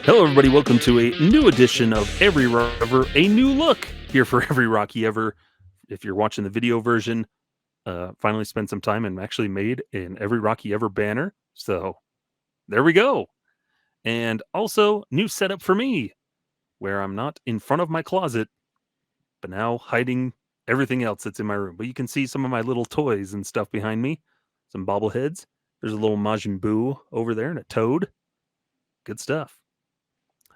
Hello, everybody. Welcome to a new edition of Every Ever, a new look here for Every Rocky Ever. If you're watching the video version, finally spent some time and actually made an Every Rocky Ever banner. So there we go. And also, new setup for me where I'm not in front of my closet, but now hiding everything else that's in my room. But you can see some of my little toys and stuff behind me, some bobbleheads. There's a little Majin Buu over there and a toad. Good stuff.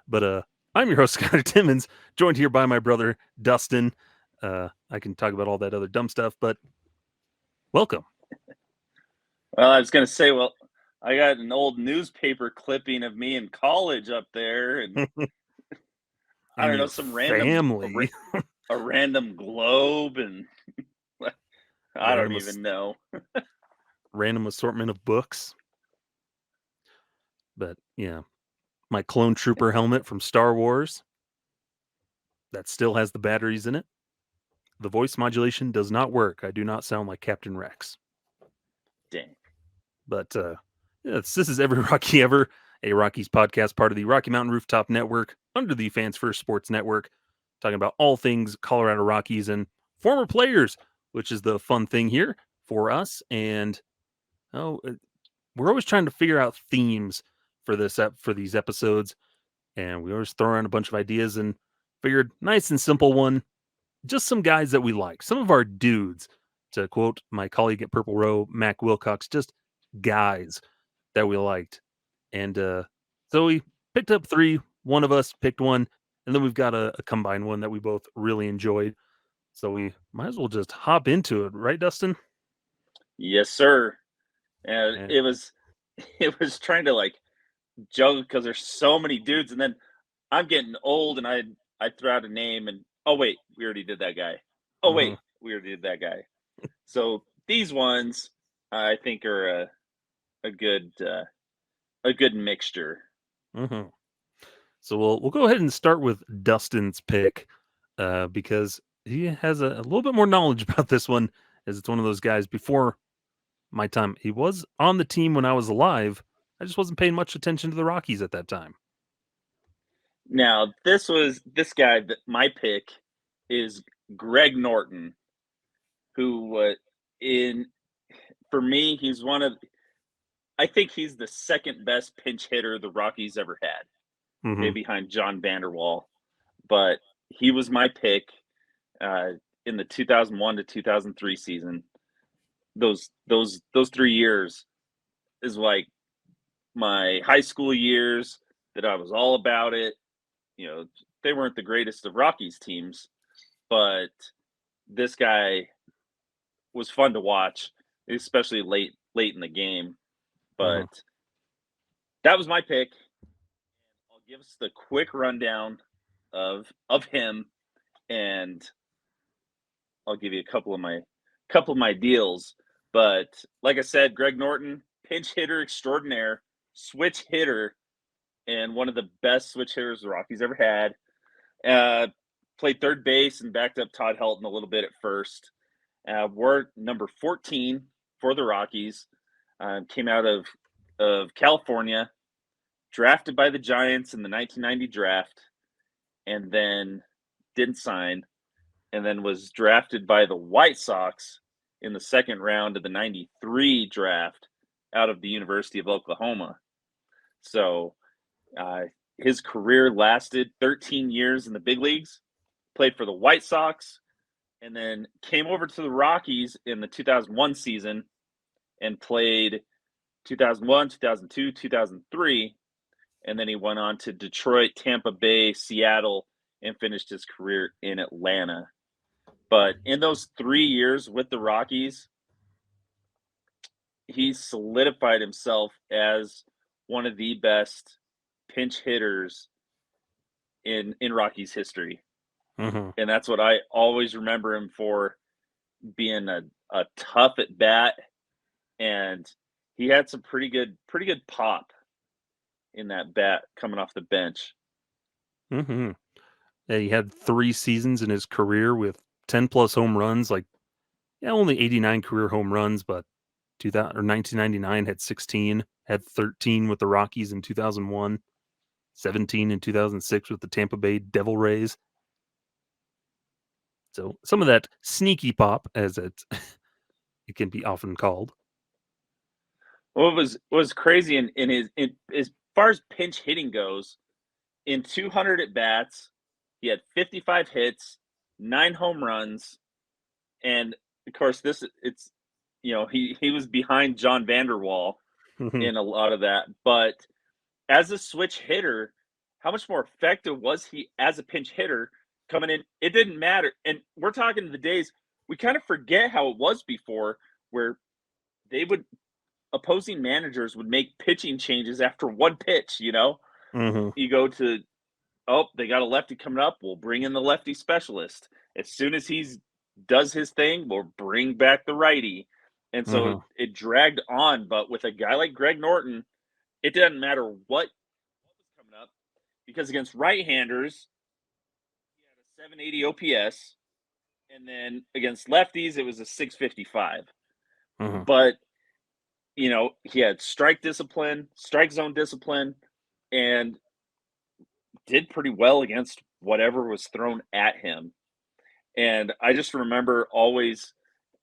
But I'm your host, Scott Timmons, joined here by my brother, Dustin. I can talk about all that other dumb stuff, but welcome. Well, I was going to say, I got an old newspaper clipping of me in college up there, and I don't know, some family. a random globe, and I don't even know. Random assortment of books. But yeah, my clone trooper helmet from Star Wars that still has the batteries in it. The voice modulation does not work. I do not sound like Captain Rex. Dang. But this is Every Rocky Ever, a Rockies podcast, part of the Rocky Mountain Rooftop Network, under the Fans First Sports Network, talking about all things Colorado Rockies and former players, which is the fun thing here for us. And we're always trying to figure out themes for these episodes, and we always throw around a bunch of ideas and figured nice and simple one, just some guys that we like, some of our dudes. To quote my colleague at Purple Row, Mac Wilcox, just guys that we liked. And so we picked up three. One of us picked one, and then we've got a combined one that we both really enjoyed. So we might as well just hop into it, right, Dustin? Yes, sir. And it was trying to like juggle because there's so many dudes, and then I'm getting old, and I throw out a name, and oh wait, we already did that guy. Oh wait, we already did that guy. So these ones I think are a good mixture. Mm-hmm. So we'll go ahead and start with Dustin's pick because he has a little bit more knowledge about this one, as it's one of those guys before my time. He was on the team when I was alive. I just wasn't paying much attention to the Rockies at that time. Now, this guy that my pick is Greg Norton, who for me, I think he's the second best pinch hitter the Rockies ever had, maybe behind John Vanderwall. But he was my pick in the 2001 to 2003 season. Those 3 years is like my high school years that I was all about it. You know, they weren't the greatest of Rockies teams, but this guy was fun to watch, especially late in the game. But that was my pick. I'll give us the quick rundown of him, and I'll give you a couple of my deals. But like I said, Greg Norton, pinch hitter extraordinaire, switch hitter, and one of the best switch hitters the Rockies ever had. Played third base and backed up Todd Helton a little bit at first. Wore number 14 for the Rockies. Came out of California, drafted by the Giants in the 1990 draft, and then didn't sign, and then was drafted by the White Sox in the second round of the 93 draft out of the University of Oklahoma. So his career lasted 13 years in the big leagues, played for the White Sox, and then came over to the Rockies in the 2001 season and played 2001, 2002, 2003. And then he went on to Detroit, Tampa Bay, Seattle, and finished his career in Atlanta. But in those 3 years with the Rockies, he solidified himself as one of the best pinch hitters in Rockies history. And that's what I always remember him for, being a tough at bat, and he had some pretty good pop in that bat coming off the bench. He had 3 seasons in his career with 10 plus home runs, only 89 career home runs, but 1999 had 16, had 13 with the Rockies in 2001. 17 in 2006 with the Tampa Bay Devil Rays. So some of that sneaky pop, as it can be often called. What was crazy as far as pinch hitting goes, in 200 at bats, he had 55 hits, 9 home runs, and of course it's he was behind John Vanderwall in a lot of that. But as a switch hitter, how much more effective was he as a pinch hitter coming in? It didn't matter. And we're talking the days we kind of forget how it was before, where they would opposing managers would make pitching changes after one pitch. Mhm. You go to, oh, they got a lefty coming up. We'll bring in the lefty specialist. As soon as he's does his thing, we'll bring back the righty. And so Mhm. it dragged on. But with a guy like Greg Norton, it doesn't matter what was coming up, because against right-handers, he had a 780 OPS, and then against lefties, it was a 655. Mhm. But he had strike discipline, strike zone discipline, and did pretty well against whatever was thrown at him. And I just remember always,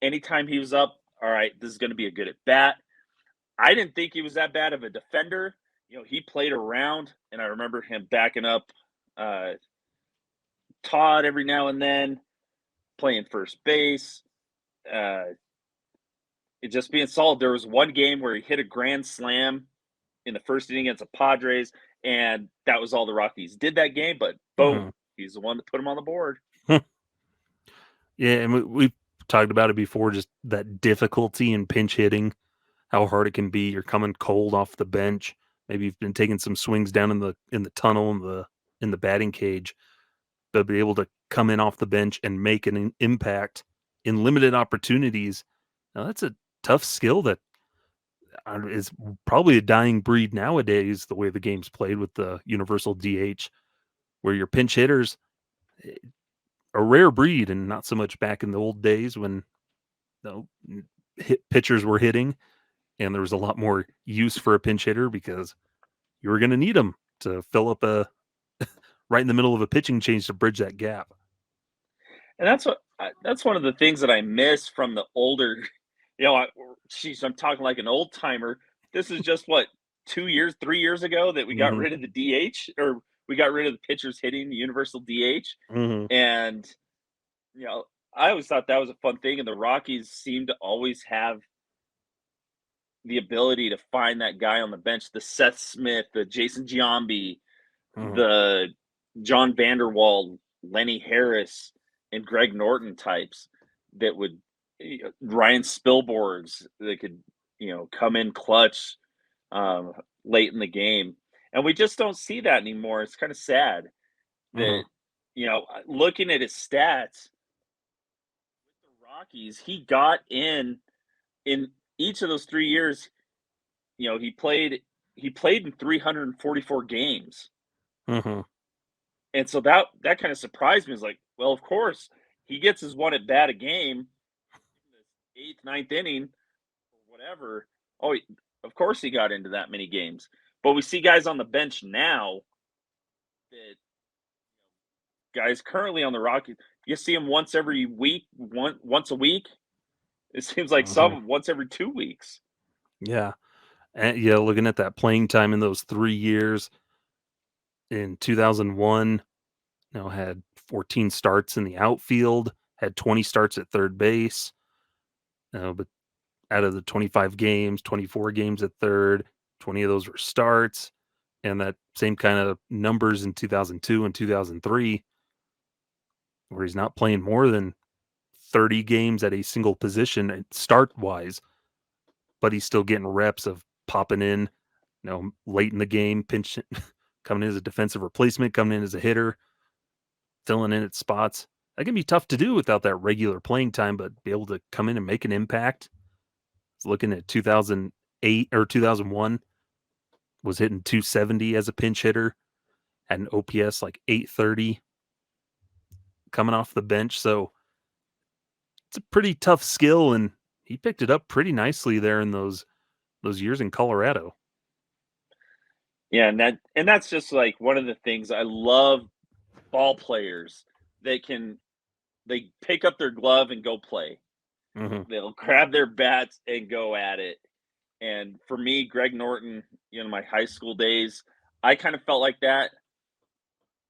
anytime he was up, all right, this is going to be a good at bat. I didn't think he was that bad of a defender. He played around, and I remember him backing up uh, Todd every now and then, playing first base. Uh, it just being solid. There was one game where he hit a grand slam in the first inning against the Padres, and that was all the Rockies did that game. But boom, Mhm. he's the one that put him on the board. Yeah, and we've talked about it before, just that difficulty in pinch hitting, how hard it can be. You're coming cold off the bench. Maybe you've been taking some swings down in the tunnel in the batting cage, but be able to come in off the bench and make an impact in limited opportunities. Now that's a tough skill that is probably a dying breed nowadays. The way the game's played with the universal DH, where your pinch hitters, eh, a rare breed, and not so much back in the old days when know, pitchers were hitting, and there was a lot more use for a pinch hitter because you were going to need them to fill up a right in the middle of a pitching change to bridge that gap. And that's one of the things that I miss from the older. Geez, I'm talking like an old timer. This is just what, 2 years, 3 years ago that we got Hmm. rid of the DH, or we got rid of the pitchers hitting the universal DH, Hmm. and you know I always thought that was a fun thing, and the Rockies seem to always have the ability to find that guy on the bench, the Seth Smith, the Jason Giambi, Hmm. the John Vanderwall, Lenny Harris, and Greg Norton types that would, Ryan Spilborgs that could, come in clutch um, late in the game. And we just don't see that anymore. It's kind of sad Hmm. that, looking at his stats with the Rockies, he got in each of those 3 years. He played in 344 games. Hmm. And so that kind of surprised me. It's like, well, of course, he gets his one at bat a game in the eighth, ninth inning, or whatever. Oh, of course he got into that many games. But we see guys on the bench now that guys currently on the Rockies, you see them once every week, once a week. It seems like Hmm. some once every 2 weeks. Yeah. And yeah, looking at that playing time in those 3 years in 2001, had 14 starts in the outfield, had 20 starts at third base. But out of the 25 games, 24 games at third, 20 of those were starts. And that same kind of numbers in 2002 and 2003, where he's not playing more than 30 games at a single position start wise, but he's still getting reps of popping in, late in the game, pinch coming in as a defensive replacement, coming in as a hitter, filling in at spots. That can be tough to do without that regular playing time, but be able to come in and make an impact. Looking at 2008 or 2001, was hitting 270 as a pinch hitter, had an OPS like 830 coming off the bench. So it's a pretty tough skill, and he picked it up pretty nicely there in those years in Colorado. Yeah, and that's just like one of the things I love ball players that they pick up their glove and go play. Hmm. They'll grab their bats and go at it. And for me, Greg Norton, my high school days, I kind of felt like that.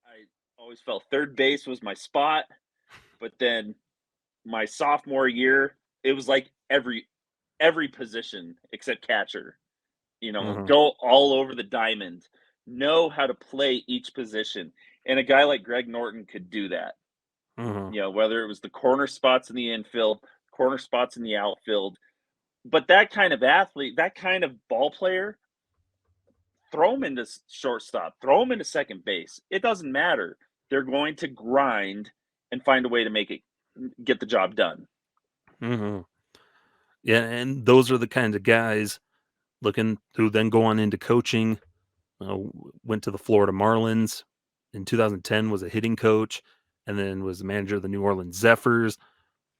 I always felt third base was my spot, but then my sophomore year, it was like every position except catcher. Hmm. Go all over the diamond, know how to play each position. And a guy like Greg Norton could do that. Hmm. Whether it was the corner spots in the infield, corner spots in the outfield. But that kind of athlete, that kind of ball player, throw them into shortstop, throw them into second base. It doesn't matter. They're going to grind and find a way to get the job done. Hmm. Yeah, and those are the kinds of guys looking who then go on into coaching. Went to the Florida Marlins in 2010, was a hitting coach, and then was the manager of the New Orleans Zephyrs.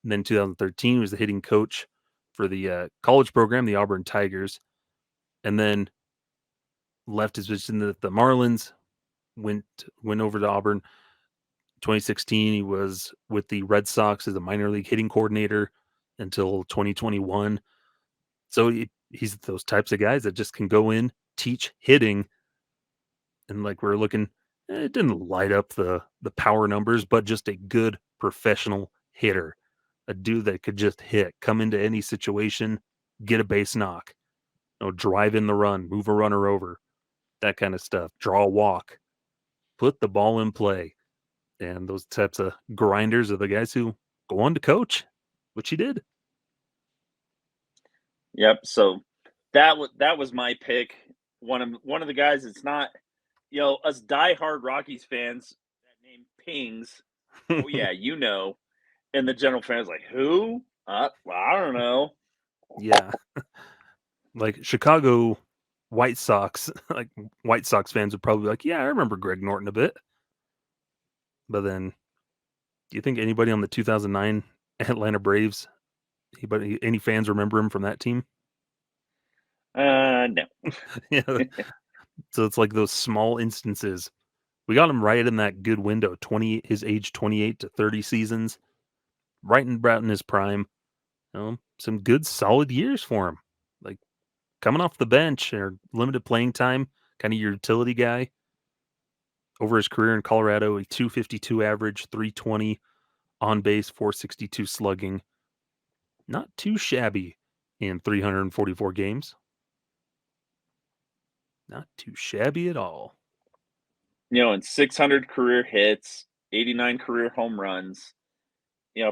And then 2013 was the hitting coach for the college program, the Auburn Tigers, and then left his position at the Marlins. Went over to Auburn. 2016, he was with the Red Sox as a minor league hitting coordinator until 2021. So he's those types of guys that just can go in, teach hitting, and like we're looking, it didn't light up the power numbers, but just a good professional hitter, a dude that could just hit, come into any situation, get a base knock, drive in the run, move a runner over, that kind of stuff, draw a walk, put the ball in play. And those types of grinders are the guys who go on to coach, which he did. Yep. So that was my pick. One of the guys. It's not us diehard Rockies fans that name Pings. Oh yeah, And the general fans like who? Well, I don't know. Yeah. Like Chicago White Sox, like White Sox fans would probably be like, yeah, I remember Greg Norton a bit. But then do you think anybody on the 2009 Atlanta Braves, any fans remember him from that team? No. Yeah. So it's like those small instances. We got him right in that good window, his age 28 to 30 seasons, right in his prime. Some good solid years for him. Like coming off the bench or limited playing time, kind of your utility guy. Over his career in Colorado, a 252 average, 320 on base, 462 slugging. Not too shabby in 344 games. Not too shabby at all. And 600 career hits, 89 career home runs.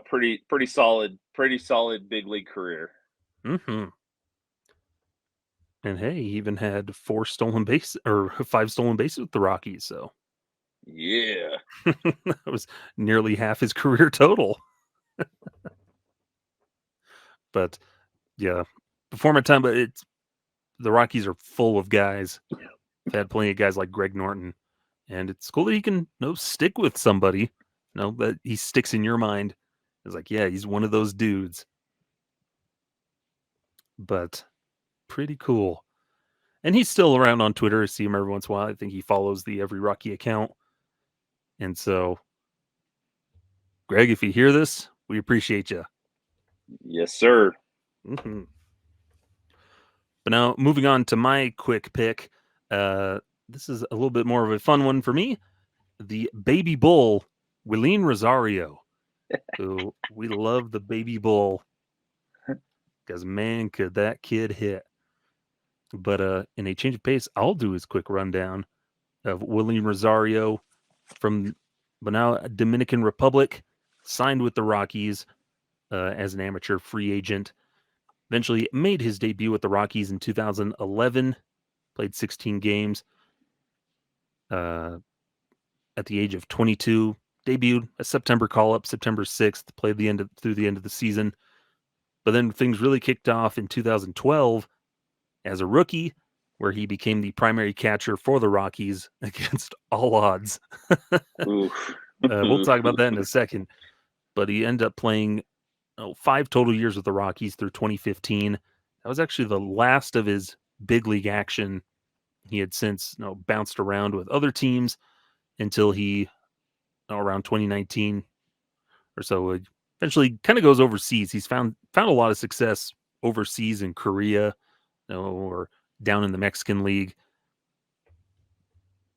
Pretty solid big league career. Hmm. And hey, he even had 5 stolen bases with the Rockies. So Yeah. that was nearly half his career total. But yeah, before my time, but the Rockies are full of guys. They've had plenty of guys like Greg Norton, and it's cool that he can stick with somebody. That he sticks in your mind. It's like, yeah, he's one of those dudes. But pretty cool. And he's still around on Twitter. I see him every once in a while. I think he follows the Every Rocky account. And so, Greg, if you hear this, we appreciate you. Yes, sir. Hmm. But now, moving on to my quick pick. This is a little bit more of a fun one for me. The baby bull, Willeen Rosario, who we love the baby bull because man, could that kid hit. But in a change of pace, I'll do his quick rundown of William Rosario from but now Dominican Republic, signed with the Rockies as an amateur free agent. Eventually made his debut with the Rockies in 2011, played 16 games. Uh, at the age of 22, debuted a September call-up, September 6th, played through the end of the season. But then things really kicked off in 2012 as a rookie, where he became the primary catcher for the Rockies against all odds. Oof. We'll talk about that in a second. But he ended up playing 5 total years with the Rockies through 2015. That was actually the last of his big league action He had since bounced around with other teams until he around 2019 or so eventually kind of goes overseas. He's found a lot of success overseas in Korea, or down in the Mexican League.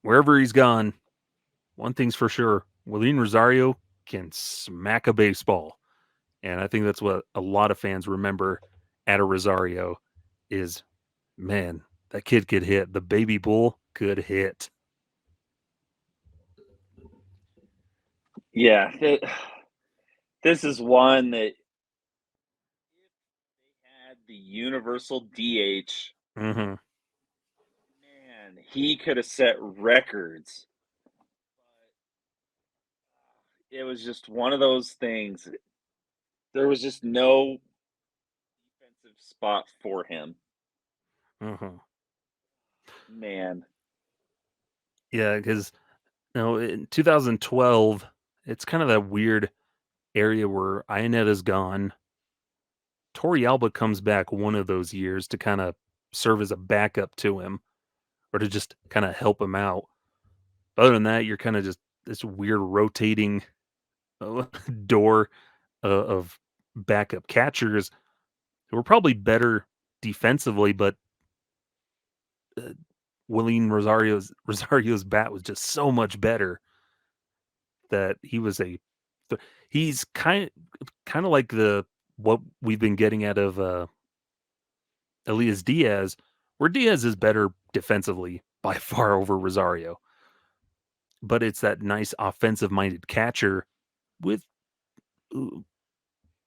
Wherever he's gone, one thing's for sure: Wilin Rosario can smack a baseball, and I think that's what a lot of fans remember at a Rosario is, man, that kid could hit. The baby bull could hit. Yeah, this is one that had the universal DH. Mm-hmm. Man, he could have set records. It was just one of those things. There was just no defensive spot for him. Mm-hmm. Man. Yeah, because in 2012, it's kind of that weird area where Ionetta's gone. Torrealba comes back one of those years to kind of serve as a backup to him or to just kind of help him out. Other than that, you're kind of just this weird rotating door of backup catchers who were probably better defensively, but uh, Willeen Rosario's bat was just so much better that he was he's kind of like the what we've been getting out of Elias Diaz, where Diaz is better defensively by far over Rosario, but it's that nice offensive minded catcher with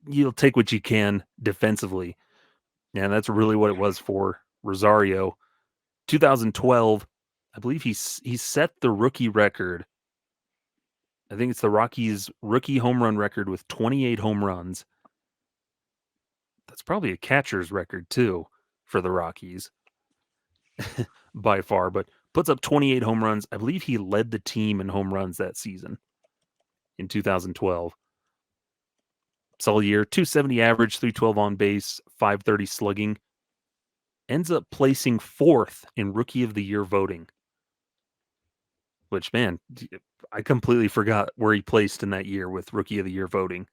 you'll take what you can defensively. And that's really what it was for Rosario. 2012, I believe he set the rookie record. I think it's the Rockies' rookie home run record with 28 home runs. That's probably a catcher's record too for the Rockies by far, but puts up 28 home runs. I believe he led the team in home runs that season in 2012. Solid year, 270 average, 312 on base, 530 slugging. Ends up placing fourth in Rookie of the Year voting. Which, man, I completely forgot where he placed in that year with Rookie of the Year voting.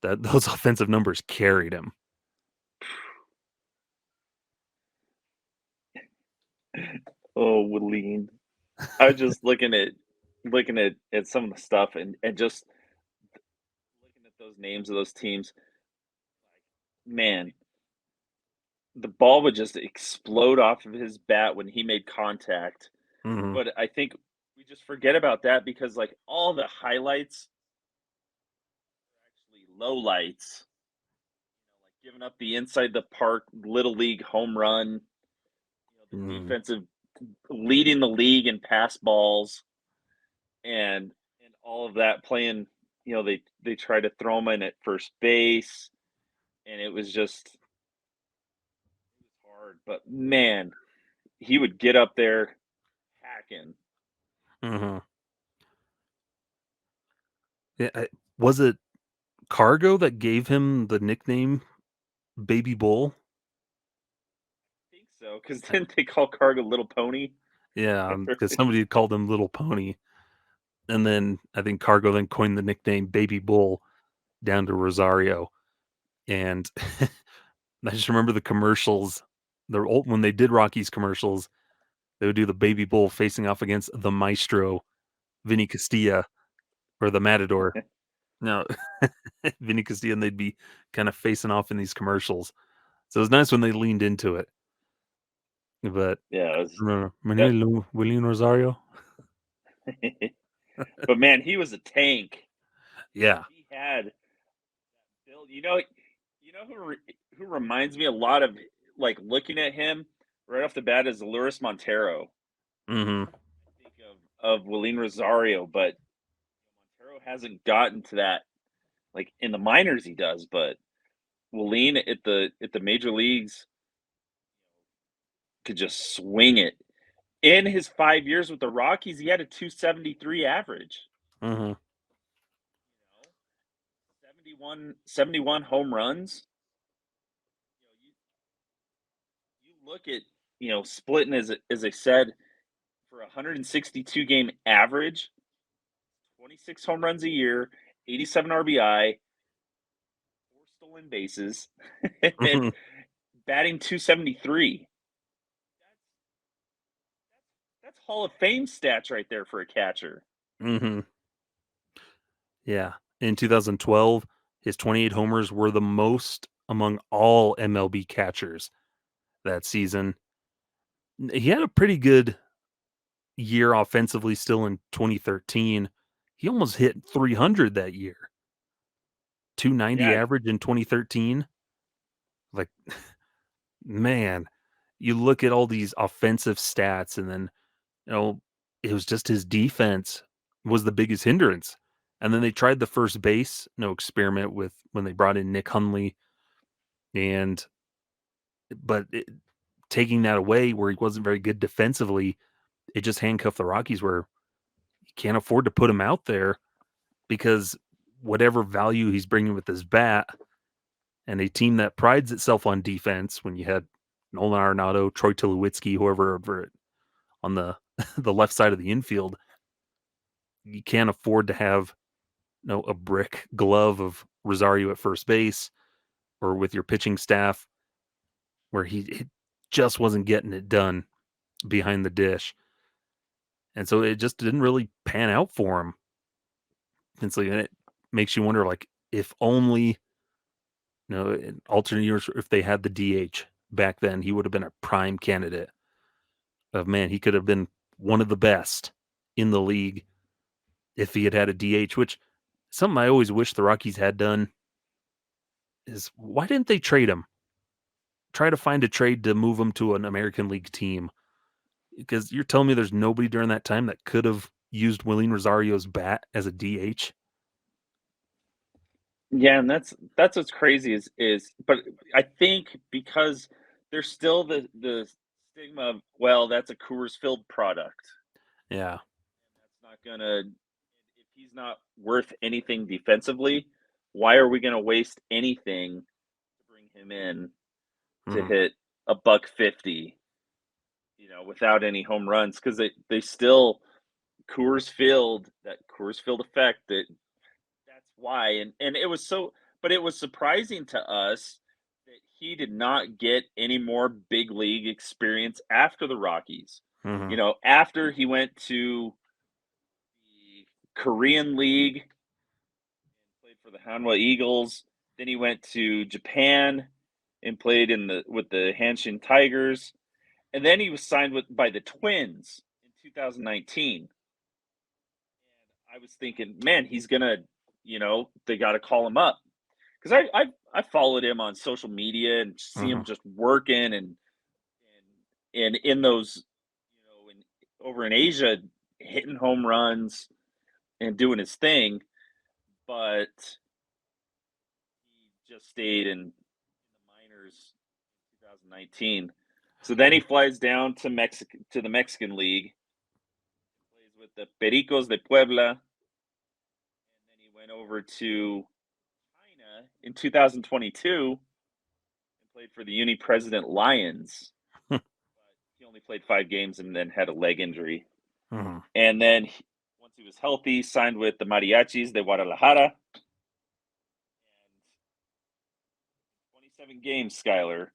That those offensive numbers carried him. Oh, Willeen. I was just looking at some of the stuff and just looking at those names of those teams. Man, the ball would just explode off of his bat when he made contact. Mhm. But I think we just forget about that because like all the highlights are actually low lights. Like giving up the inside the park little league home run, the Mhm. defensive leading the league in pass balls and all of that playing, they try to throw him in at first base and it was just hard. But man, he would get up there hacking. Mhm. Yeah, was it Cargo that gave him the nickname Baby Bull? I think so, because then they call Cargo Little Pony. Yeah, because somebody had called him Little Pony, and then I think Cargo then coined the nickname Baby Bull down to Rosario, and I just remember the commercials. The old when they did Rockies commercials, they would do the Baby Bull facing off against the Maestro, Vinny Castilla, or the Matador. No, Vinny Castilla, and they'd be kind of facing off in these commercials. So it was nice when they leaned into it. But Yeah, remember, that, Manuel William Rosario. but man, he was a tank. Yeah. He had build. Who reminds me a lot of like looking at him right off the bat is Luis Montero. Hmm. I think of Willeen Rosario, but Montero hasn't gotten to that like in the minors he does, but Willeen at the major leagues could just swing it. In his 5 years with the Rockies, he had a 273 average. Hmm. 71 home runs. You look at splitting as I said for a 162 game average, 26 home runs a year, 87 RBI, four stolen bases, and Mhm. batting 273. That's Hall of Fame stats right there for a catcher. Mhm. Yeah. In 2012, his 28 homers were the most among all MLB catchers that season. He had a pretty good year offensively still in 2013. He almost hit 300 that year. 290 Yeah, average in 2013. Like, man, you look at all these offensive stats and then, you know, it was just his defense was the biggest hindrance. And then they tried the first base, experiment with when they brought in Nick Hundley and but taking that away where he wasn't very good defensively, it just handcuffed the Rockies where you can't afford to put him out there because whatever value he's bringing with his bat and a team that prides itself on defense when you had Nolan Arenado, Troy Tulowitzki, whoever over on the the left side of the infield, you can't afford to have a brick glove of Rosario at first base or with your pitching staff where he just wasn't getting it done behind the dish. And so it just didn't really pan out for him. And so it makes you wonder, like, if only, in alternate years, if they had the DH back then, he would have been a prime candidate of, man, he could have been one of the best in the league if he had a DH, which something I always wish the Rockies had done is why didn't they trade him? Try to find a trade to move him to an American League team. Because you're telling me there's nobody during that time that could have used Willie Rosario's bat as a DH? yeah, and that's what's crazy but I think because there's still the stigma of, well, that's a Coors Field product. Yeah. That's not gonna if he's not worth anything defensively, why are we gonna waste anything to bring him in to Mhm. hit a buck 50, without any home runs? Because they still Coors Field, that Coors Field effect, that's why. And it was so but it was surprising to us that he did not get any more big league experience after the Rockies. Mhm. After he went to the Korean League, played for the Hanwha Eagles, then he went to Japan and played with the Hanshin Tigers, and then he was signed by the Twins in 2019. I was thinking, man, he's gonna, they got to call him up because I followed him on social media and see him Mhm. just working and in those, over in Asia, hitting home runs and doing his thing, but he just stayed in the minors in 2019. So then he flies down to the Mexican League, plays with the Pericos de Puebla, and then he went over to China in 2022 and played for the Uni President Lions. He only played 5 games and then had a leg injury. Mhm. And then once he was healthy, signed with the Mariachis de Guadalajara. And 27 games, Skyler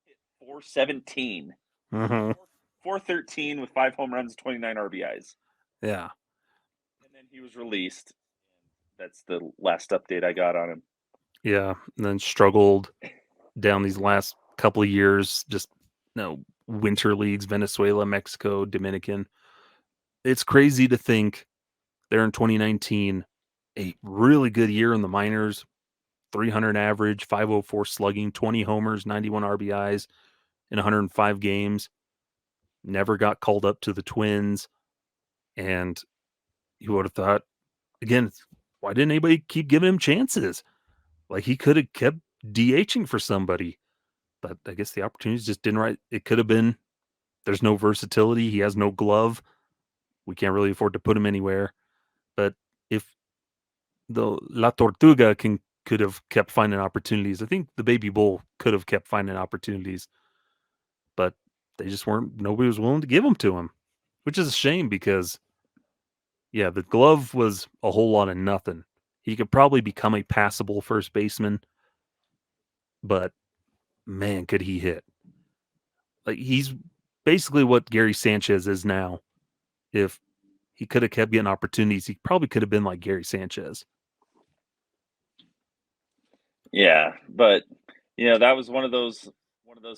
hit 417, Mhm. 413 with 5 home runs, 29 RBIs. Yeah. And then he was released. That's the last update I got on him. Yeah. And then struggled down these last couple of years, just winter leagues, Venezuela, Mexico, Dominican. It's crazy to think there in 2019, a really good year in the minors, 300 average, 504 slugging, 20 homers, 91 RBIs in 105 games. Never got called up to the Twins. And you would have thought, again, why didn't anybody keep giving him chances? Like he could have kept DHing for somebody, but I guess the opportunities just didn't right. It could have been there's no versatility. He has no glove. We can't really afford to put him anywhere. But if the La Tortuga could have kept finding opportunities, I think the Baby Bull could have kept finding opportunities. But they just weren't. Nobody was willing to give them to him, which is a shame because, yeah, the glove was a whole lot of nothing. He could probably become a passable first baseman, but man, could he hit! Like he's basically what Gary Sanchez is now. If he could have kept getting opportunities, he probably could have been like Gary Sanchez. Yeah, but that was one of those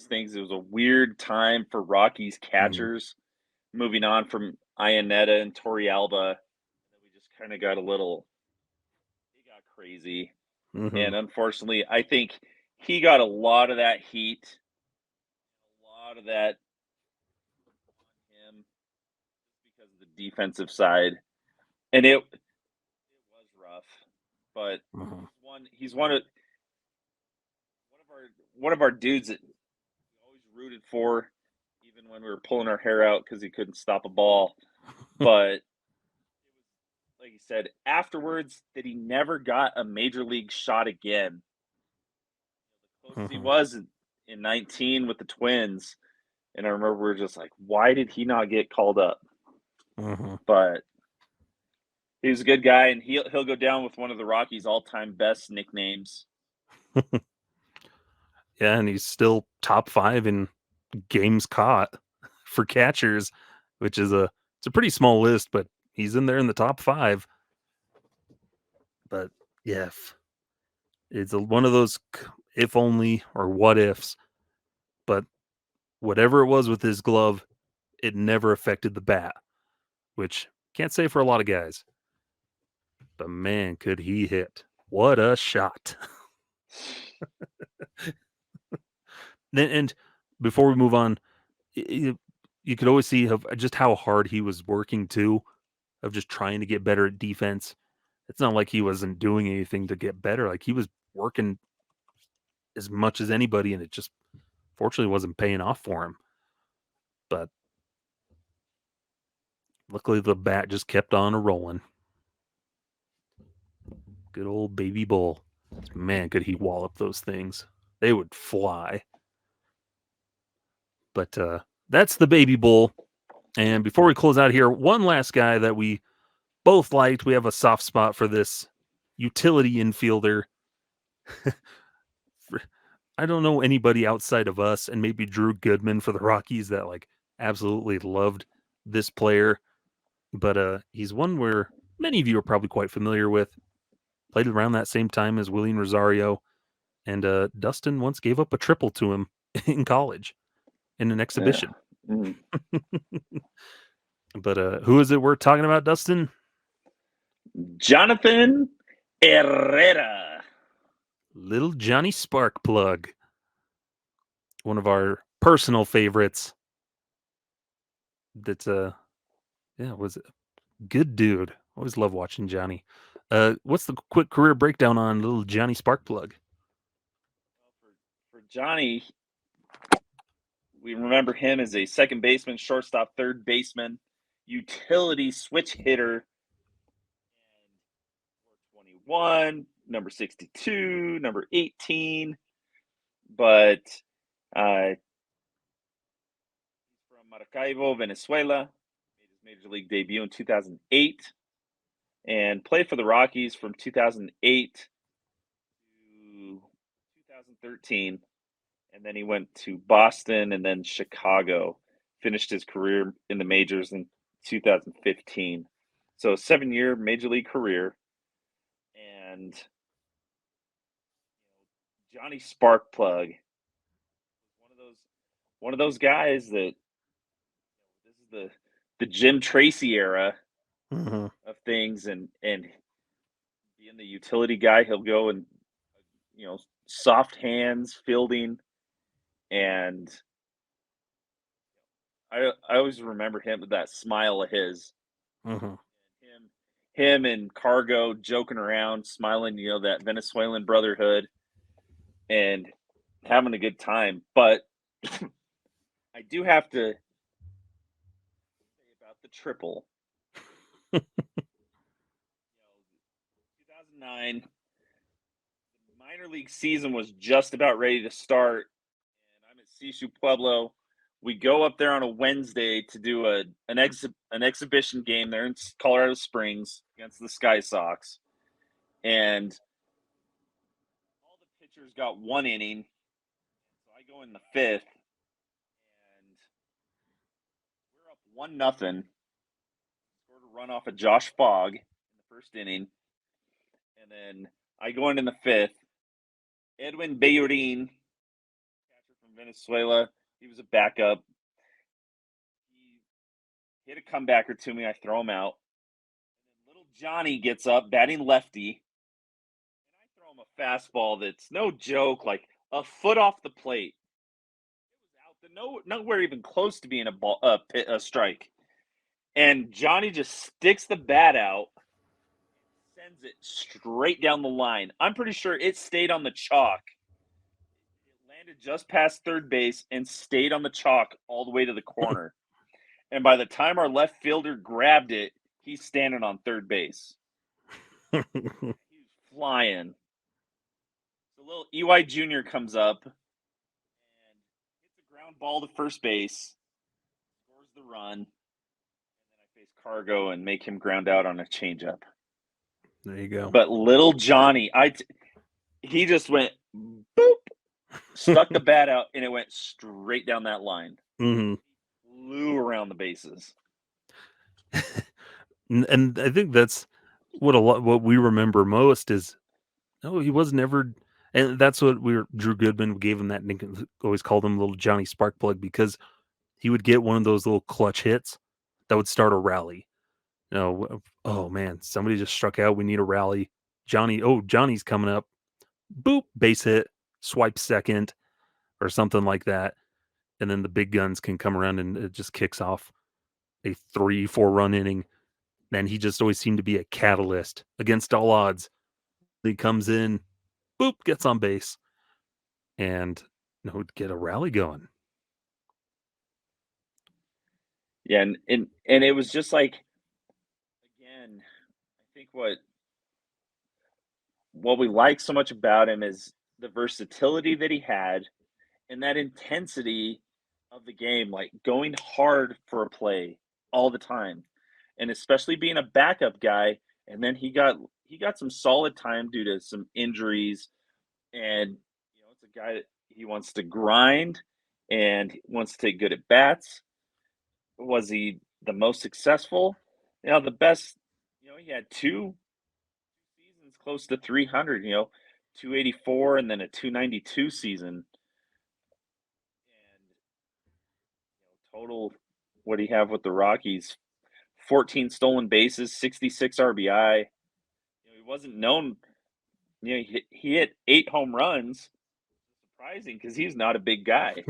things. It was a weird time for Rockies Mhm. catchers, moving on from Ionetta and Torrealba. And then we just kind of got a little, it got crazy. Mhm. And unfortunately, I think he got a lot of that heat, a lot of that on him because of the defensive side. And it was rough. But Mhm. he's one of our dudes that we always rooted for, even when we were pulling our hair out because he couldn't stop a ball. But like you said, afterwards, that he never got a major league shot again. Close as he Mhm. was in 19 with the Twins, and I remember we were just like, why did he not get called up? Mhm. But he was a good guy, and he'll go down with one of the Rockies' all-time best nicknames. Yeah, and he's still top 5 in games caught for catchers, which is it's a pretty small list, but he's in there in the top 5. But yeah, it's one of those if only or what ifs. But whatever it was with his glove, it never affected the bat, which can't say for a lot of guys. But man, could he hit! What a shot! And before we move on, you could always see just how hard he was working too, of just trying to get better at defense. It's not like he wasn't doing anything to get better. Like he was working as much as anybody, and it just fortunately wasn't paying off for him. But luckily, the bat just kept on a rolling. Good old baby bull. Man, could he wallop those things? They would fly. But that's the baby bull. And before we close out here, one last guy that we both liked. We have a soft spot for this utility infielder. I don't know anybody outside of us and maybe Drew Goodman for the Rockies that like absolutely loved this player. But he's one where many of you are probably quite familiar with. Played around that same time as William Rosario, and Dustin once gave up a triple to him in college in an Yeah. exhibition. Mm. But who is it we're talking about, Dustin? Jonathan Herrera. Little Johnny Sparkplug, one of our personal favorites. That's yeah, was a good dude. Always love watching Johnny. What's the quick career breakdown on little Johnny Sparkplug? For Johnny, we remember him as a second baseman, shortstop, third baseman, utility switch hitter, 21, number 62, number 18. But he's from Maracaibo, Venezuela. Made his major league debut in 2008 and played for the Rockies from 2008 to 2013. And then he went to Boston and then Chicago. Finished his career in the majors in 2015. So 7-year major league career. And Johnny Sparkplug, one of those guys that this is the Jim Tracy era Hmm. of things, and being the utility guy, he'll go and soft hands fielding, and I always remember him with that smile of his. Hmm. Him and Cargo joking around, smiling, that Venezuelan brotherhood and having a good time. But I do have to say about the triple. 2009, the minor league season was just about ready to start, and I'm at Sisu Pueblo we go up there on a Wednesday to do an exhibition game there in Colorado Springs against the Sky Sox, and all the pitchers got 1 inning. So I go in the fifth, and we're up 1-0. Scored a run off of Josh Fogg in the first inning, and then I go in the fifth. Edwin Bayorin, catcher from Venezuela, he was a backup. He hit a comebacker to me. I throw him out. And then little Johnny gets up, batting lefty, and I throw him a fastball that's no joke, like a foot off the plate. It was out, nowhere even close to being a strike. And Johnny just sticks the bat out, sends it straight down the line. I'm pretty sure it stayed on the chalk. It landed just past third base and stayed on the chalk all the way to the corner. And by the time our left fielder grabbed it, he's standing on third base. He's flying. The little EY Jr. comes up and hits a ground ball to first base, scores the run, and then I face Cargo and make him ground out on a changeup. There you go. But little Johnny, he just went boop, stuck the bat out, and it went straight down that line. Mm-hmm. Flew around the bases. And I think that's what we remember most is, he was never, and that's what Drew Goodman gave him that nickname, always called him Little Johnny Sparkplug, because he would get one of those little clutch hits that would start a rally. Oh man, somebody just struck out. We need a rally. Johnny's coming up. Boop, base hit, swipe second, or something like that. And then the big guns can come around and it just kicks off a 3-4 run inning. And he just always seemed to be a catalyst against all odds. He comes in, boop, gets on base, and get a rally going. Yeah, and it was just like, again, I think what we like so much about him is the versatility that he had and that intensity of the game, like going hard for a play all the time. And especially being a backup guy, and then he got some solid time due to some injuries, and it's a guy that he wants to grind and he wants to take good at bats. Was he the most successful? The best, he had two seasons close to 300, 284 and then a 292 season. And total, what do you have with the Rockies? 14 stolen bases, 66 RBI. He wasn't known, he hit 8 home runs. Surprising because he's not a big guy.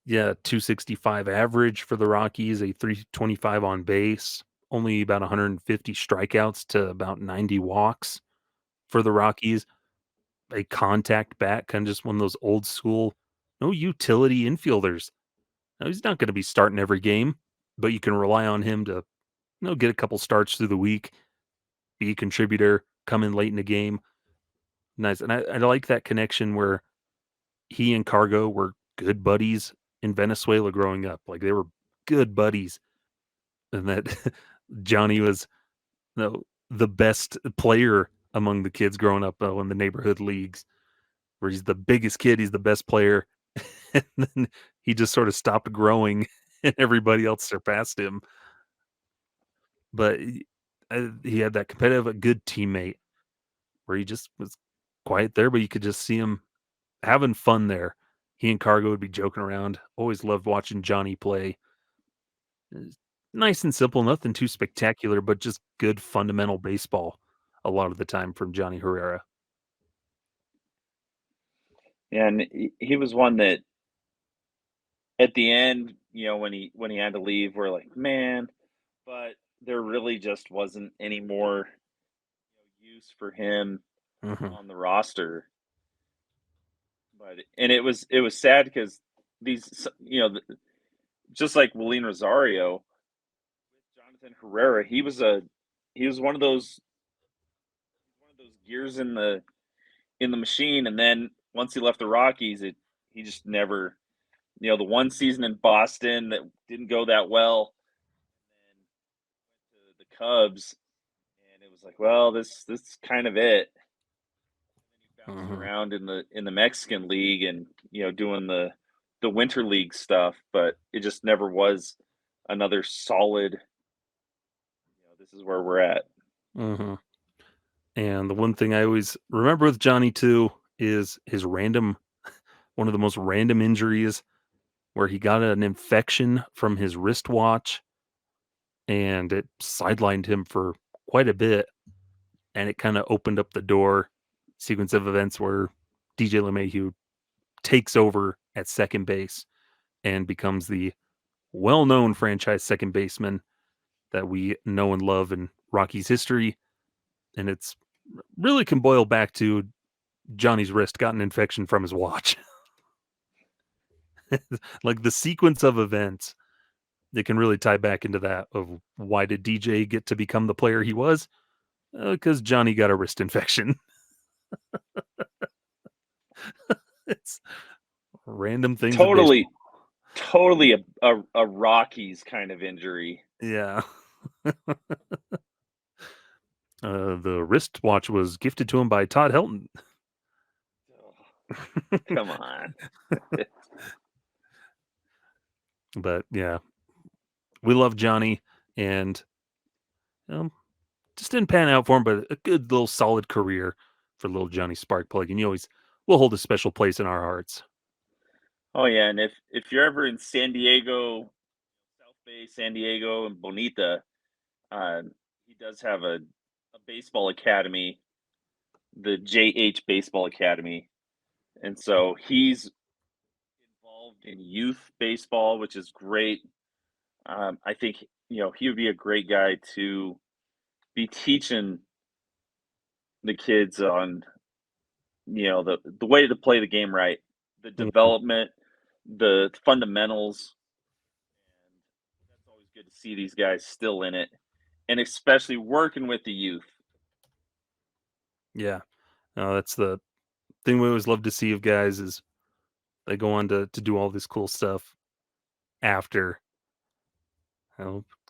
Yeah, 265 average for the Rockies, a 325 on base, only about 150 strikeouts to about 90 walks for the Rockies. A contact bat, kind of just one of those old school, no utility infielders. Now, he's not going to be starting every game, but you can rely on him to get a couple starts through the week, be a contributor, come in late in the game. Nice. And I like that connection where he and Cargo were good buddies in Venezuela growing up. Like, they were good buddies. And that Johnny was the best player among the kids growing up in the neighborhood leagues, where he's the biggest kid, he's the best player. And then he just sort of stopped growing and everybody else surpassed him. But he had that competitive, a good teammate where he just was quiet there, but you could just see him having fun there. He and Cargo would be joking around. Always loved watching Johnny play. Nice and simple, nothing too spectacular, but just good fundamental baseball a lot of the time from Johnny Herrera. And he was one that at the end, when he had to leave, we're like, man, but there really just wasn't any more use for him on the roster. And it was sad because these, just like Willeen Rosario, Jonathan Herrera, he was one of those gears in the machine. And then once he left the Rockies, he just never, the one season in Boston that didn't go that well, and then went to the Cubs, and it was like, well, this is kind of it. And then he bounced Mhm. around in the Mexican League and doing the Winter League stuff, but it just never was another solid. This is where we're at. Mhm. And the one thing I always remember with Johnny too is his random one of the most random injuries where he got an infection from his wristwatch and it sidelined him for quite a bit, and it kinda opened up the door sequence of events where DJ LeMahieu takes over at second base and becomes the well-known franchise second baseman that we know and love in Rockies history, and it's really can boil back to Johnny's wrist got an infection from his watch. Like, the sequence of events, they can really tie back into that of why did DJ get to become the player he was? Because Johnny got a wrist infection. It's random things of Totally, baseball. totally a Rockies kind of injury. Yeah. The wristwatch was gifted to him by Todd Helton. Oh, come on. But, yeah, we love Johnny, and, um, just didn't pan out for him, but a good little solid career for little Johnny Sparkplug, and he always will hold a special place in our hearts. Oh yeah, and if you're ever in San Diego, South Bay, San Diego, and Bonita, uh, he does have a baseball academy, the JH Baseball Academy, and so he's involved in youth baseball, which is great. I think he would be a great guy to be teaching the kids on the way to play the game right, the Mhm. development, the fundamentals, and that's always good to see these guys still in it, and especially working with the youth. Yeah. That's the thing we always love to see of guys is they go on to do all this cool stuff after,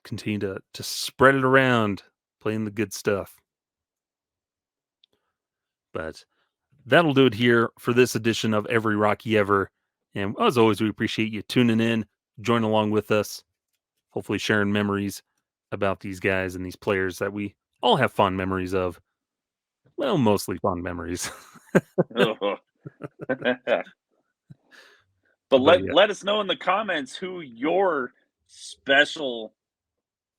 continue to spread it around, playing the good stuff. But that'll do it here for this edition of Every Rocky Ever. And as always, we appreciate you tuning in, join along with us, hopefully sharing memories about these guys and these players that we all have fond memories of. Well, mostly fond memories. But But yeah. let us know in the comments who your special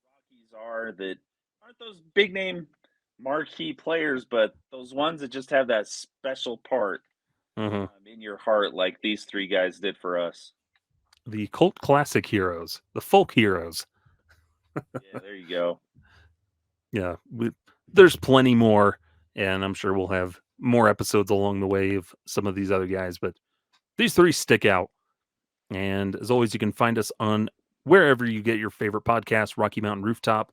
Rockies are that aren't those big name marquee players, but those ones that just have that special part Mhm. in your heart, like these three guys did for us. The cult classic heroes, the folk heroes. Yeah, there you go. Yeah, there's plenty more, and I'm sure we'll have more episodes along the way of some of these other guys, but these three stick out. And as always, you can find us on wherever you get your favorite podcast, Rocky Mountain Rooftop,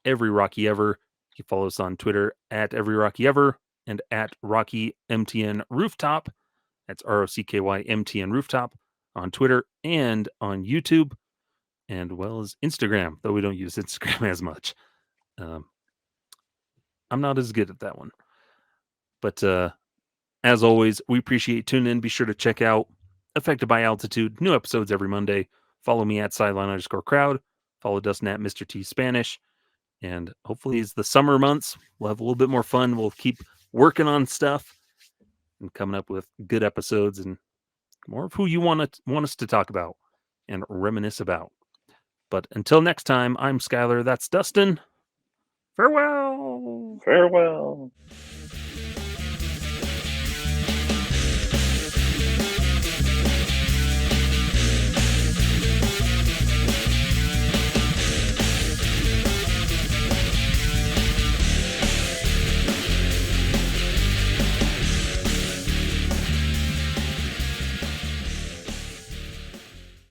Every Rocky Ever. You can follow us on Twitter at Every Rocky Ever and at Rocky MTN Rooftop. That's ROCKY MTN Rooftop on Twitter and on YouTube, and well as Instagram, though we don't use Instagram as much. Um, I'm not as good at that one. But as always, we appreciate tuning in. Be sure to check out Affected by Altitude, new episodes every Monday. Follow me at sideline_crowd. Follow Dustin at Mr. T Spanish. And hopefully, as the summer months, we'll have a little bit more fun. We'll keep working on stuff and coming up with good episodes and more of who you want us to talk about and reminisce about. But until next time, I'm Skylar. That's Dustin. Farewell. Farewell.